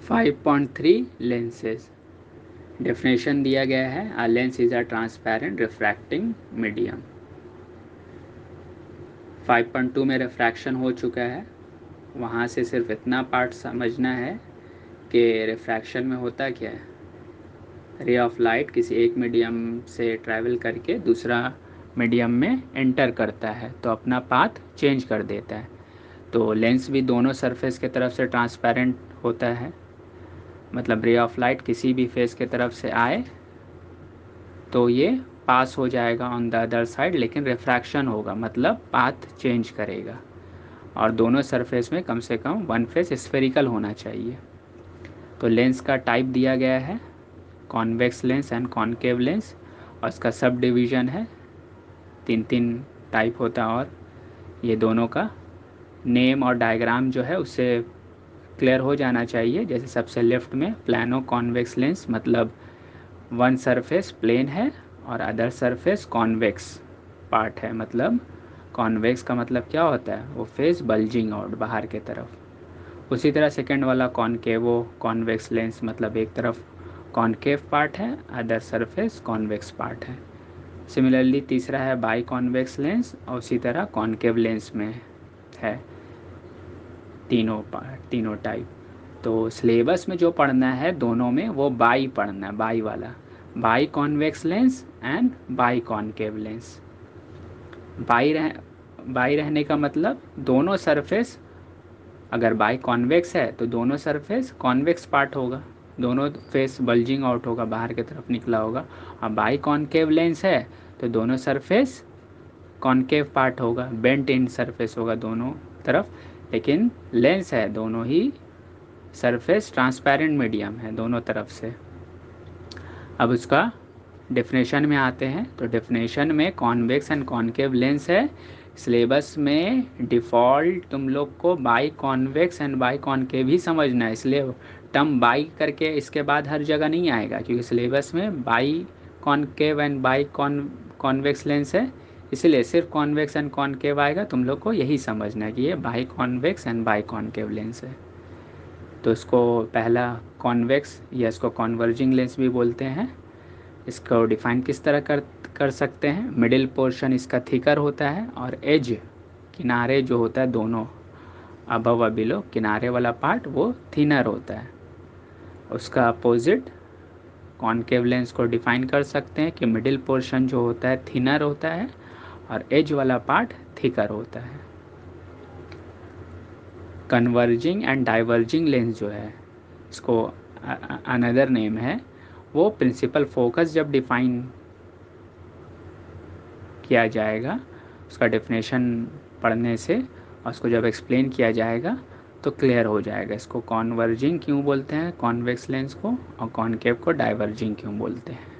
5.3 lenses. Definition दिया गया है, a lens is a transparent refracting medium. 5.2 में रिफ्रैक्शन हो चुका है, वहाँ से सिर्फ इतना पार्ट समझना है कि रिफ्रैक्शन में होता क्या है। रे ऑफ लाइट किसी एक मीडियम से ट्रैवल करके दूसरा मीडियम में एंटर करता है तो अपना पाथ चेंज कर देता है। तो लेंस भी दोनों सरफेस के तरफ से ट्रांसपेरेंट होता है, मतलब रे ऑफ लाइट किसी भी फेस के तरफ से आए तो ये पास हो जाएगा ऑन द अदर साइड, लेकिन रिफ्रैक्शन होगा मतलब पाथ चेंज करेगा। और दोनों सरफेस में कम से कम वन फेस स्फेरिकल होना चाहिए। तो लेंस का टाइप दिया गया है convex lens and concave lens, और इसका सब डिवीज़न है, 3 टाइप होता है। और ये दोनों का नेम और डायग्राम जो है उससे क्लियर हो जाना चाहिए। जैसे सबसे लेफ्ट में प्लानो कॉन्वेक्स लेंस, मतलब वन सरफेस प्लेन है और अदर सरफेस कॉन्वेक्स पार्ट है। मतलब कॉन्वेक्स का मतलब क्या होता है, वो फेस बल्जिंग आउट बाहर के तरफ। उसी तरह सेकेंड वाला कॉनकेवो कॉन्वेक्स लेंस, मतलब एक तरफ कॉनकेव पार्ट है, अदर सरफेस कॉन्वेक्स पार्ट है। सिमिलरली तीसरा है बाई कॉन्वेक्स लेंस, और उसी तरह कॉनकेव लेंस में है तीनों टाइप। तो सिलेबस में जो पढ़ना है दोनों में वो बाई पढ़ना है, बाई वाला, by convex lens and bi concave lens. By रहने का मतलब दोनों सरफेस, अगर बाई कॉन्वेक्स है तो दोनों सरफेस कॉन्वेक्स पार्ट होगा, दोनों फेस बल्जिंग आउट होगा, बाहर की तरफ निकला होगा। और बाई कॉनकेव लेंस है तो दोनों सरफेस कॉनकेव पार्ट होगा, बेंट इन सरफेस होगा दोनों तरफ। लेकिन लेंस है दोनों ही सरफेस ट्रांसपेरेंट मीडियम है दोनों तरफ से। अब उसका डेफिनेशन में आते हैं। तो डेफिनेशन में कॉन्वेक्स एंड कॉनकेव लेंस है, सिलेबस में डिफ़ॉल्ट तुम लोग को bi convex and bi concave ही समझना है, इसलिए टर्म बाई करके इसके बाद हर जगह नहीं आएगा, क्योंकि सिलेबस में by concave and by convex lens है, इसलिए सिर्फ कॉन्वेक्स एंड कॉनकेव आएगा। तुम लोग को यही समझना है कि ये by convex and bi concave lens है। तो इसको पहला कॉन्वेक्स या इसको कॉन्वर्जिंग लेंस भी बोलते हैं। इसको डिफ़ाइन किस तरह कर सकते हैं, मिडिल पोर्शन इसका थिकर होता है और एज किनारे जो होता है दोनों अबव और बिलो किनारे वाला पार्ट वो थिनर होता है। उसका अपोजिट कॉनकेव लेंस को डिफ़ाइन कर सकते हैं कि मिडिल पोर्शन जो होता है थिनर होता है और एज वाला पार्ट थिकर होता है। कन्वर्जिंग एंड डाइवर्जिंग लेंस जो है, इसको अनदर नेम है, वो प्रिंसिपल फोकस जब डिफ़ाइन किया जाएगा, उसका डेफिनेशन पढ़ने से और उसको जब एक्सप्लेन किया जाएगा तो क्लियर हो जाएगा इसको कॉन्वर्जिंग क्यों बोलते हैं कॉन्वेक्स लेंस को, और कॉनकेव को डाइवर्जिंग क्यों बोलते हैं।